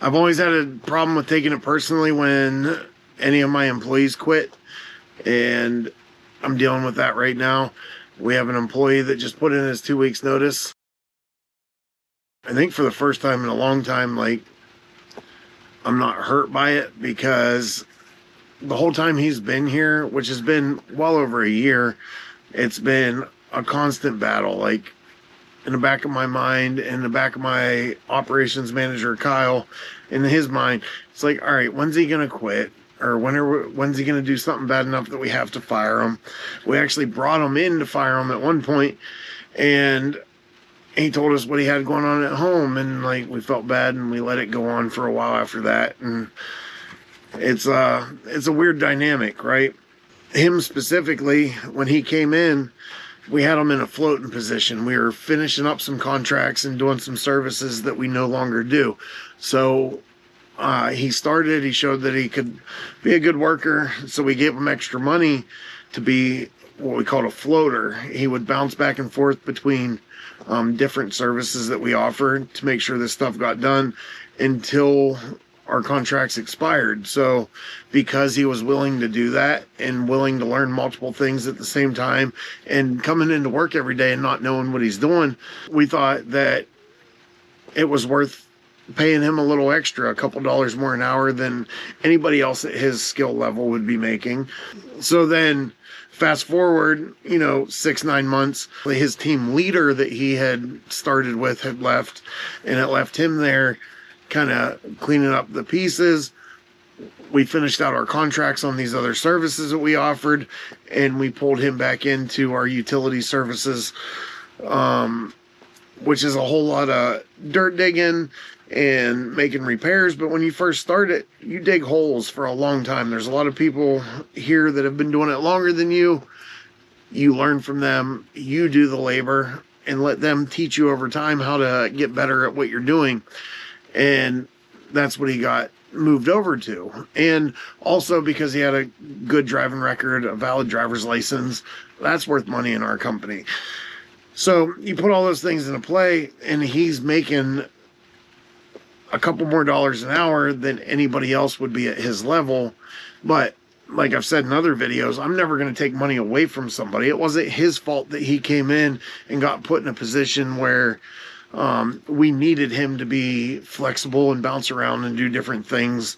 I've always had a problem with taking it personally when any of my employees quit, and I'm dealing with that right now. We have an employee that just put in his 2 weeks notice. I think for the first time in a long time, like, I'm not hurt by it because the whole time he's been here, which has been well over a year, it's been a constant battle. Like, in the back of my mind, in the back of my operations manager, Kyle, in his mind, it's like, all right, when's he going to quit? Or when's he going to do something bad enough that we have to fire him? We actually brought him in to fire him at one point, and he told us what he had going on at home, and like, we felt bad and we let it go on for a while after that. And it's a weird dynamic, right? Him specifically, when he came in, we had him in a floating position. We were finishing up some contracts and doing some services that we no longer do. So he showed that he could be a good worker. So we gave him extra money to be what we called a floater. He would bounce back and forth between different services that we offered to make sure this stuff got done until our contracts expired. So because he was willing to do that and willing to learn multiple things at the same time and coming into work every day and not knowing what he's doing, we thought that it was worth paying him a little extra, a couple dollars more an hour than anybody else at his skill level would be making. So then fast forward, 6-9 months, his team leader that he had started with had left, and it left him there kind of cleaning up the pieces. We finished out our contracts on these other services that we offered, and we pulled him back into our utility services, which is a whole lot of dirt digging and making repairs. But when you first start it, you dig holes for a long time. There's a lot of people here that have been doing it longer than you. You learn from them, you do the labor, and let them teach you over time how to get better at what you're doing. And that's what he got moved over to. And also because he had a good driving record, a valid driver's license, that's worth money in our company. So you put all those things into play, and he's making a couple more dollars an hour than anybody else would be at his level. But like I've said in other videos, I'm never going to take money away from somebody. It wasn't his fault that he came in and got put in a position where we needed him to be flexible and bounce around and do different things.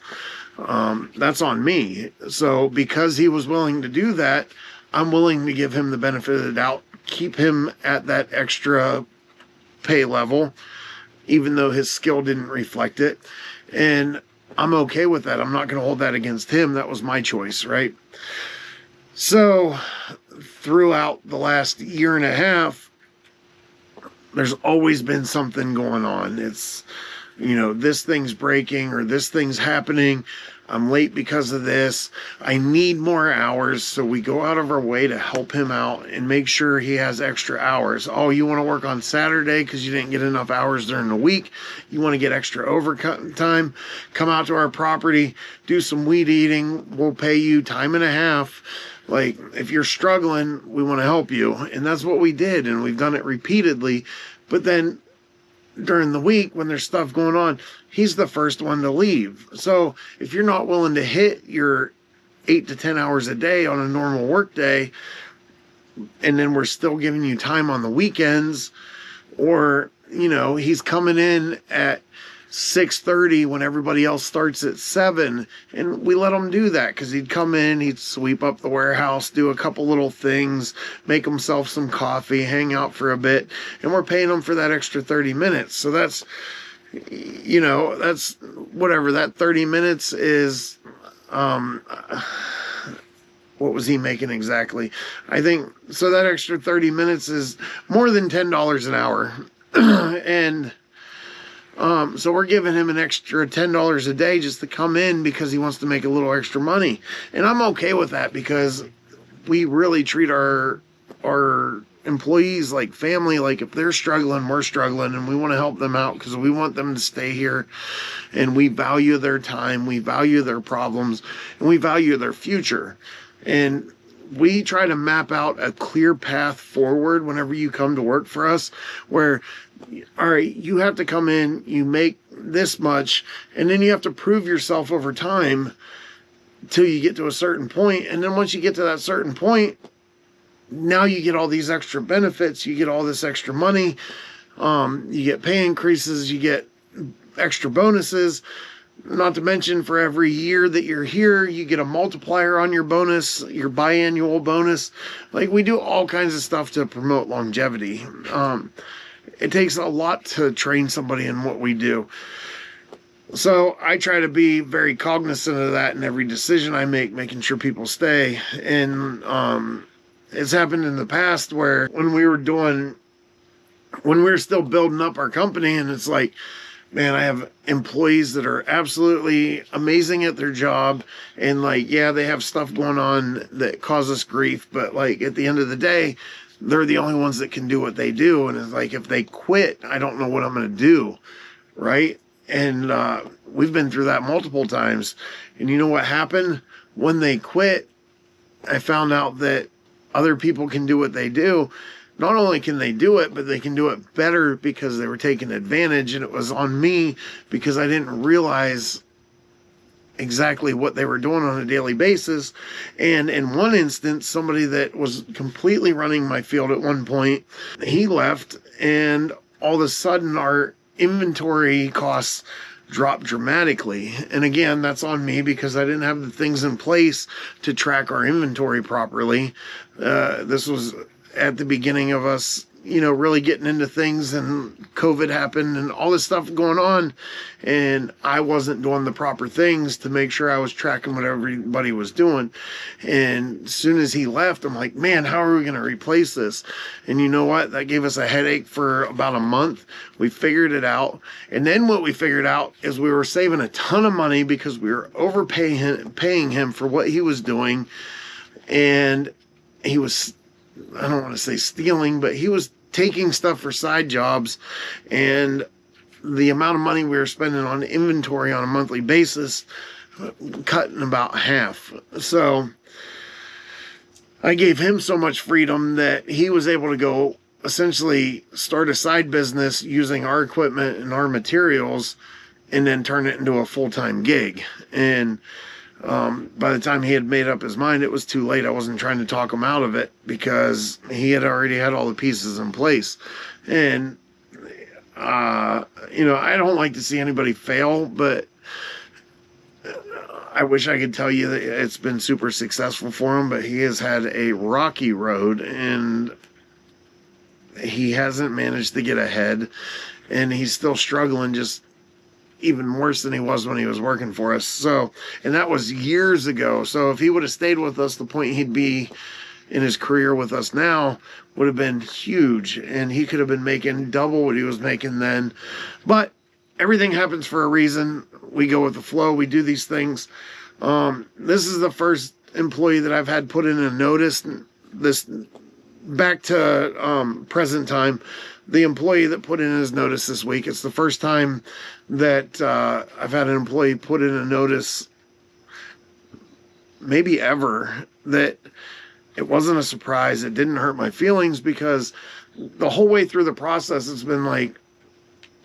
That's on me. So because he was willing to do that, I'm willing to give him the benefit of the doubt, keep him at that extra pay level, even though his skill didn't reflect it. And I'm okay with that. I'm not going to hold that against him. That was my choice, right? So throughout the last year and a half, there's always been something going on. It's, this thing's breaking or this thing's happening. I'm late because of this. I need more hours. So we go out of our way to help him out and make sure he has extra hours. Oh, you want to work on Saturday because you didn't get enough hours during the week? You want to get extra overtime? Come out to our property, do some weed eating. We'll pay you time and a half. Like, if you're struggling, we want to help you. And that's what we did. And we've done it repeatedly. But then during the week when there's stuff going on, he's the first one to leave. So if you're not willing to hit your 8 to 10 hours a day on a normal work day, and then we're still giving you time on the weekends, or, he's coming in at 6:30 when everybody else starts at 7, and we let him do that because he'd come in, he'd sweep up the warehouse, do a couple little things, make himself some coffee, hang out for a bit, and we're paying him for that extra 30 minutes. So that's, that's whatever. That 30 minutes is, what was he making exactly? I think, so that extra 30 minutes is more than $10 an hour. And so we're giving him an extra $10 a day just to come in because he wants to make a little extra money. And I'm okay with that because we really treat our employees like family. Like, if they're struggling, we're struggling, and we want to help them out because we want them to stay here, and we value their time, we value their problems, and we value their future. And we try to map out a clear path forward whenever you come to work for us, where, all right, you have to come in, you make this much, and then you have to prove yourself over time till you get to a certain point. And then once you get to that certain point, now you get all these extra benefits, you get all this extra money, you get pay increases, you get extra bonuses. Not to mention, for every year that you're here, you get a multiplier on your bonus, your biannual bonus. Like, we do all kinds of stuff to promote longevity. It takes a lot to train somebody in what we do. So I try to be very cognizant of that in every decision I make, making sure people stay. And it's happened in the past where when we were still building up our company, and it's like, man, I have employees that are absolutely amazing at their job, and like, yeah, they have stuff going on that cause us grief, but like at the end of the day, they're the only ones that can do what they do. And it's like, if they quit, I don't know what I'm going to do, right? And we've been through that multiple times. And you know what happened? When they quit, I found out that other people can do what they do. Not only can they do it, but they can do it better because they were taking advantage. And it was on me because I didn't realize exactly what they were doing on a daily basis. And in one instance, somebody that was completely running my field at one point, he left, and all of a sudden our inventory costs dropped dramatically. And again, that's on me because I didn't have the things in place to track our inventory properly. This was at the beginning of us, really getting into things, and COVID happened and all this stuff going on. And I wasn't doing the proper things to make sure I was tracking what everybody was doing. And as soon as he left, I'm like, man, how are we going to replace this? And you know what? That gave us a headache for about a month. We figured it out. And then what we figured out is we were saving a ton of money because we were paying him for what he was doing. And he was, I don't want to say stealing, but he was taking stuff for side jobs, and the amount of money we were spending on inventory on a monthly basis cut in about half. So I gave him so much freedom that he was able to go essentially start a side business using our equipment and our materials, and then turn it into a full-time gig. And by the time he had made up his mind, it was too late. I wasn't trying to talk him out of it because he had already had all the pieces in place. And, I don't like to see anybody fail, but I wish I could tell you that it's been super successful for him, but he has had a rocky road, and he hasn't managed to get ahead, and he's still struggling, just even worse than he was when he was working for us. So, and that was years ago. So if he would have stayed with us, the point he'd be in his career with us now would have been huge, and he could have been making double what he was making then. But everything happens for a reason. We go with the flow. We do these things. This is the first employee that I've had put in a notice. This back to present time. The employee that put in his notice this week, it's the first time that I've had an employee put in a notice, maybe ever, that it wasn't a surprise. It didn't hurt my feelings, because the whole way through the process, it's been like,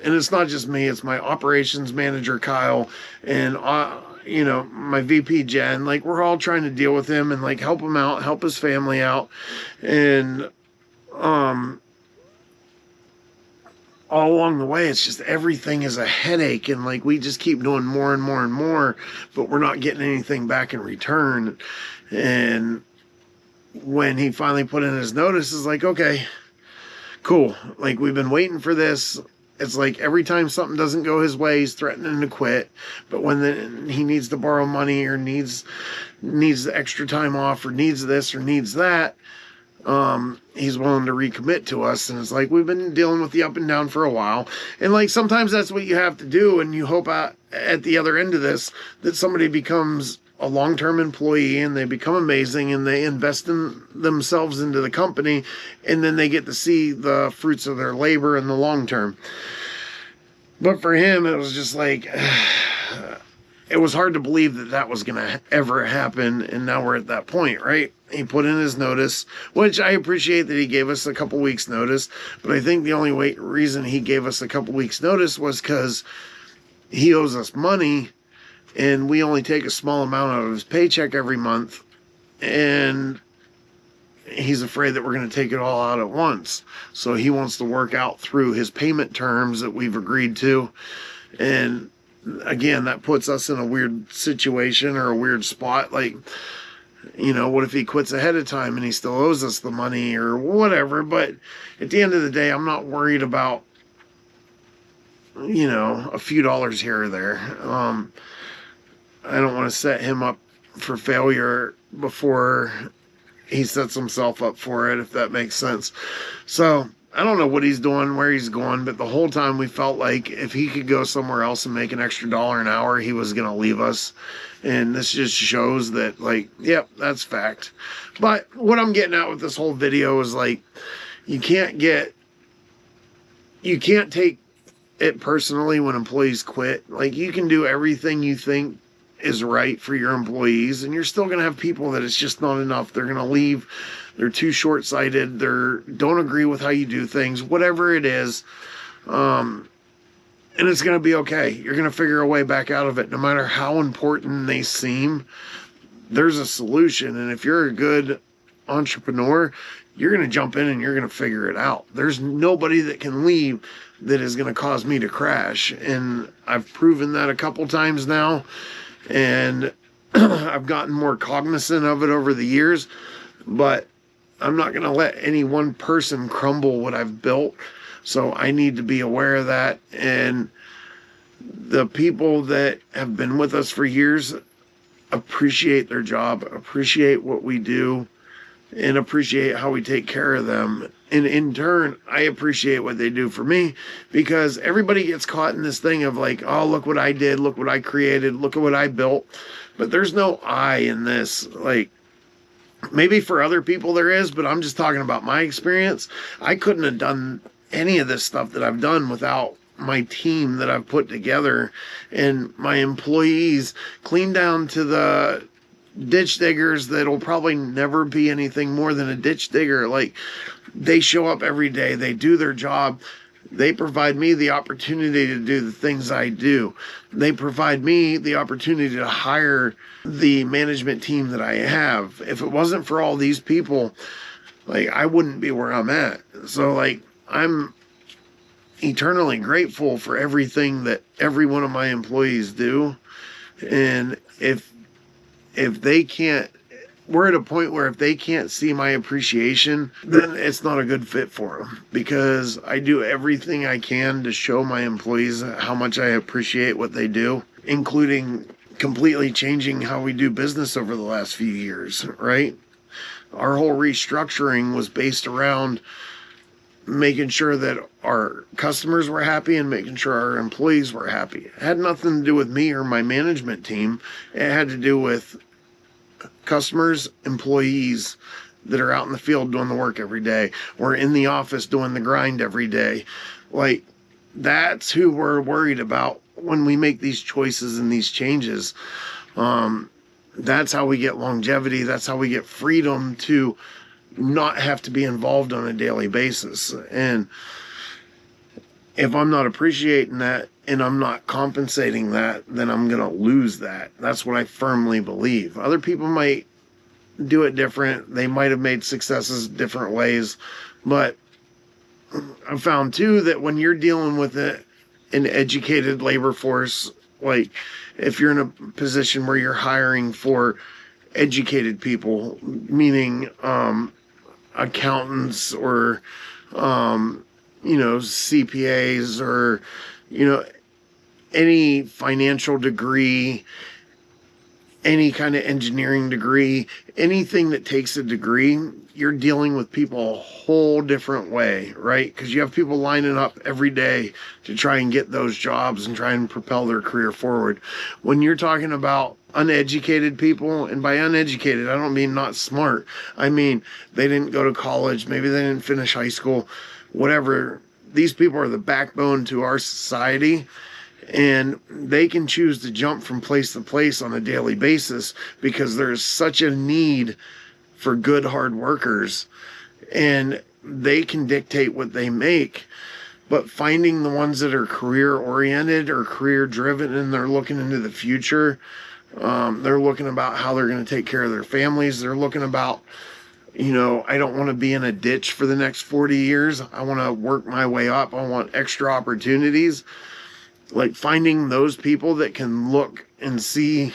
and it's not just me, it's my operations manager, Kyle, and my VP, Jen. Like, we're all trying to deal with him and like help him out, help his family out. And all along the way, it's just everything is a headache, and like we just keep doing more and more and more, but we're not getting anything back in return. And when he finally put in his notice, it's like, okay, cool. Like, we've been waiting for this. It's like every time something doesn't go his way, he's threatening to quit. But when he needs to borrow money, or needs the extra time off, or needs this or needs that, he's willing to recommit to us. And it's like, we've been dealing with the up and down for a while. And like, sometimes that's what you have to do. And you hope at the other end of this, that somebody becomes a long-term employee, and they become amazing, and they invest in themselves into the company, and then they get to see the fruits of their labor in the long term. But for him, it was just like, it was hard to believe that was going to ever happen. And now we're at that point, right? He put in his notice, which I appreciate that he gave us a couple weeks notice. But I think the only reason he gave us a couple weeks notice was because he owes us money and we only take a small amount out of his paycheck every month, and he's afraid that we're going to take it all out at once. So he wants to work out through his payment terms that we've agreed to. And again, that puts us in a weird situation or a weird spot. Like, you know, what if he quits ahead of time and he still owes us the money or whatever? But at the end of the day, I'm not worried about, you know, a few dollars here or there. I don't want to set him up for failure before he sets himself up for it, if that makes sense. So I don't know what he's doing, where he's going, but the whole time we felt like if he could go somewhere else and make an extra $1 an hour, he was going to leave us. And this just shows that, like, yep, that's fact. But what I'm getting at with this whole video is, like, you can't take it personally when employees quit. Like, you can do everything you think is right for your employees, and you're still going to have people that it's just not enough. They're going to leave. They're too short-sighted. Don't agree with how you do things, whatever it is. And it's going to be okay. You're going to figure a way back out of it. No matter how important they seem, there's a solution. And if you're a good entrepreneur, you're going to jump in and you're going to figure it out. There's nobody that can leave that is going to cause me to crash. And I've proven that a couple times now. And I've gotten more cognizant of it over the years, but I'm not going to let any one person crumble what I've built. So I need to be aware of that. And the people that have been with us for years appreciate their job, appreciate what we do, and appreciate how we take care of them. And in turn, I appreciate what they do for me, because everybody gets caught in this thing of like, oh, look what I did, look what I created, look at what I built. But there's no I in this. Like, maybe for other people there is, but I'm just talking about my experience. I couldn't have done any of this stuff that I've done without my team that I've put together and my employees, clean down to the ditch diggers that'll probably never be anything more than a ditch digger. Like, they show up every day, they do their job, they provide me the opportunity to do the things I do. They provide me the opportunity to hire the management team that I have. If it wasn't for all these people, like, I wouldn't be where I'm at. So, like, I'm eternally grateful for everything that every one of my employees do. And if they can't, we're at a point where if they can't see my appreciation, then it's not a good fit for them, because I do everything I can to show my employees how much I appreciate what they do, including completely changing how we do business over the last few years, right? Our whole restructuring was based around making sure that our customers were happy and making sure our employees were happy. It had nothing to do with me or my management team. It had to do with customers, employees that are out in the field doing the work every day, or in the office doing the grind every day. Like, that's who we're worried about when we make these choices and these changes. That's how we get longevity. That's how we get freedom to not have to be involved on a daily basis. And if I'm not appreciating that and I'm not compensating that, then I'm going to lose that. That's what I firmly believe. Other people might do it different. They might have made successes different ways. But I've found too that when you're dealing with an educated labor force, like if you're in a position where you're hiring for educated people, meaning accountants or CPAs or any financial degree, any kind of engineering degree, anything that takes a degree, you're dealing with people a whole different way, right? Because you have people lining up every day to try and get those jobs and try and propel their career forward. When you're talking about uneducated people, and by uneducated, I don't mean not smart. I mean, they didn't go to college, maybe they didn't finish high school, whatever. These people are the backbone to our society, and they can choose to jump from place to place on a daily basis because there's such a need for good, hard workers, and they can dictate what they make. but finding the ones that are career oriented or career driven and they're looking into the future. They're looking about how they're going to take care of their families. They're looking about, I don't want to be in a ditch for the next 40 years. I want to work my way up. I want extra opportunities. Like finding those people that can look and see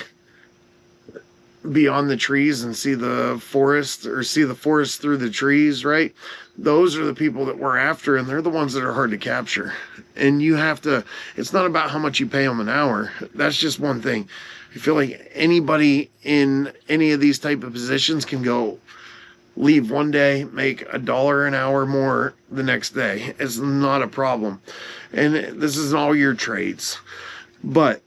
beyond the trees and see the forest, or see the forest through the trees, right? Those are the people that we're after, and they're the ones that are hard to capture. And you have to, it's not about how much you pay them an hour. That's just one thing. I feel like anybody in any of these type of positions can go leave one day, make $1 an hour more the next day. It's not a problem. And this isn't all your trades. But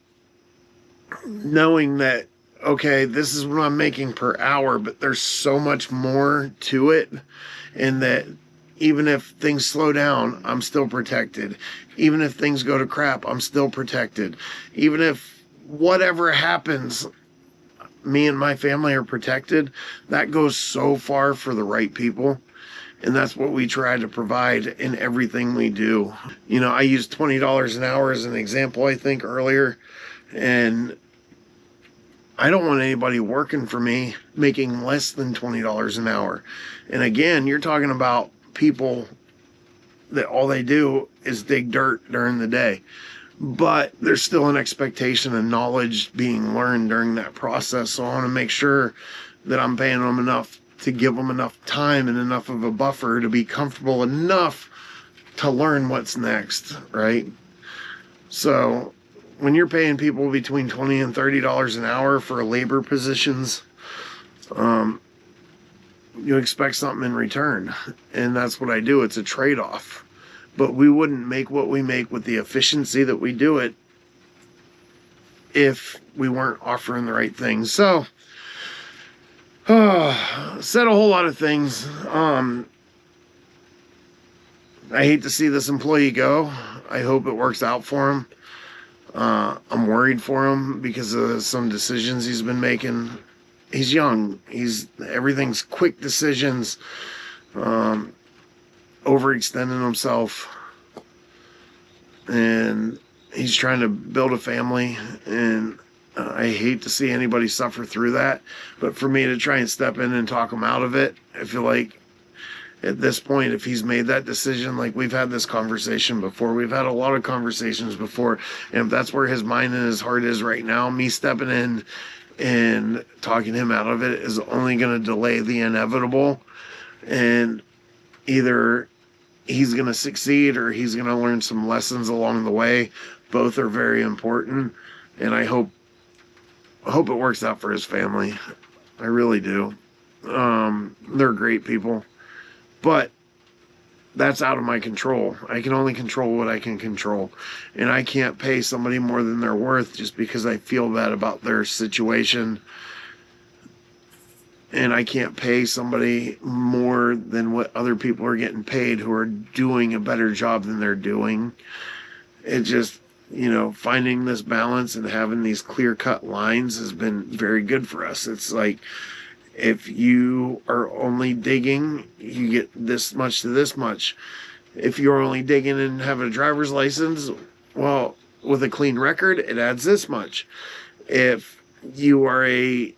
knowing that, okay, this is what I'm making per hour, but there's so much more to it, and that even if things slow down, I'm still protected. Even if things go to crap, I'm still protected. Even if whatever happens, me and my family are protected. That goes so far for the right people. And that's what we try to provide in everything we do. I used $20 an hour as an example, I think, earlier. And I don't want anybody working for me making less than $20 an hour. And again, you're talking about people that all they do is dig dirt during the day. But there's still an expectation of knowledge being learned during that process. So I want to make sure that I'm paying them enough to give them enough time and enough of a buffer to be comfortable enough to learn what's next, right? So when you're paying people between $20 and $30 an hour for labor positions, you expect something in return. And that's what I do. It's a trade-off. But we wouldn't make what we make with the efficiency that we do it if we weren't offering the right things. So, said a whole lot of things. I hate to see this employee go. I hope it works out for him. I'm worried for him because of some decisions he's been making. He's young. Everything's quick decisions. Overextending himself, and he's trying to build a family, and I hate to see anybody suffer through that. But for me to try and step in and talk him out of it, I feel like at this point, if he's made that decision, like we've had this conversation before, we've had a lot of conversations before, and if that's where his mind and his heart is right now, me stepping in and talking him out of it is only going to delay the inevitable. And either he's going to succeed or he's going to learn some lessons along the way. Both are very important, and I hope it works out for his family. I really do. They're great people, but that's out of my control. I can only control what I can control, and I can't pay somebody more than they're worth just because I feel bad about their situation. And I can't pay somebody more than what other people are getting paid who are doing a better job than they're doing. It just, finding this balance and having these clear-cut lines has been very good for us. It's like, if you are only digging, you get this much to this much. If you're only digging and have a driver's license, well, with a clean record, it adds this much. If you are a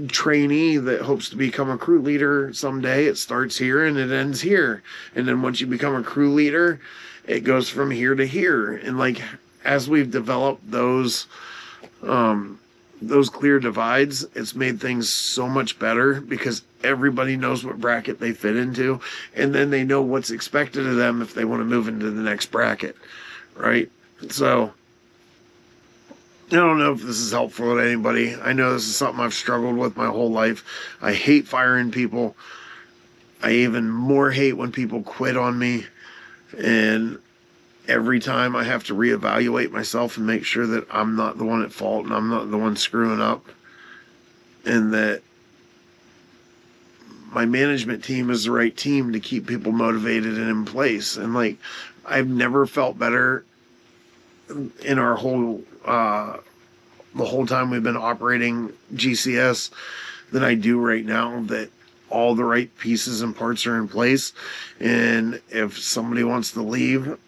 trainee that hopes to become a crew leader someday, it starts here and it ends here. And then once you become a crew leader, it goes from here to here. And like, as we've developed those clear divides, it's made things so much better because everybody knows what bracket they fit into, and then they know what's expected of them if they want to move into the next bracket, right? So I don't know if this is helpful to anybody. I know this is something I've struggled with my whole life. I hate firing people. I even more hate when people quit on me. And every time I have to reevaluate myself and make sure that I'm not the one at fault and I'm not the one screwing up. And that my management team is the right team to keep people motivated and in place. And like, I've never felt better in our whole the whole time we've been operating GCS than I do right now, that all the right pieces and parts are in place. And if somebody wants to leave,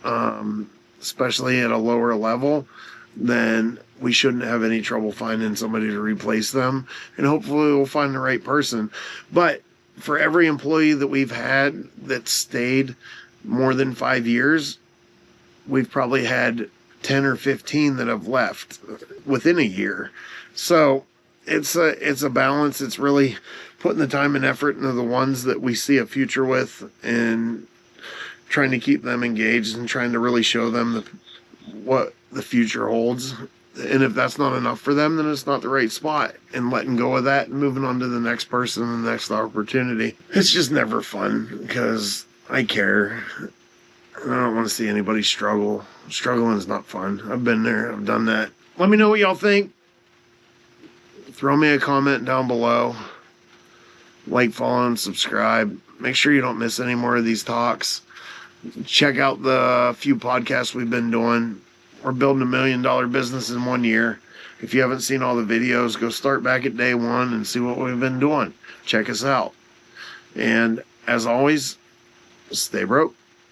especially at a lower level, then we shouldn't have any trouble finding somebody to replace them. And hopefully we'll find the right person. But for every employee that we've had that stayed more than 5 years, we've probably had 10 or 15 that have left within a year. So it's a balance. It's really putting the time and effort into the ones that we see a future with and trying to keep them engaged and trying to really show them what the future holds. And if that's not enough for them, then it's not the right spot, and letting go of that and moving on to the next person and the next opportunity. It's just never fun because I care. I don't want to see anybody struggle. Struggling is not fun. I've been there. I've done that. Let me know what y'all think. Throw me a comment down below. Like, follow, and subscribe. Make sure you don't miss any more of these talks. Check out the few podcasts we've been doing. We're building $1 million business in 1 year. If you haven't seen all the videos, go start back at day one and see what we've been doing. Check us out. And as always, stay broke.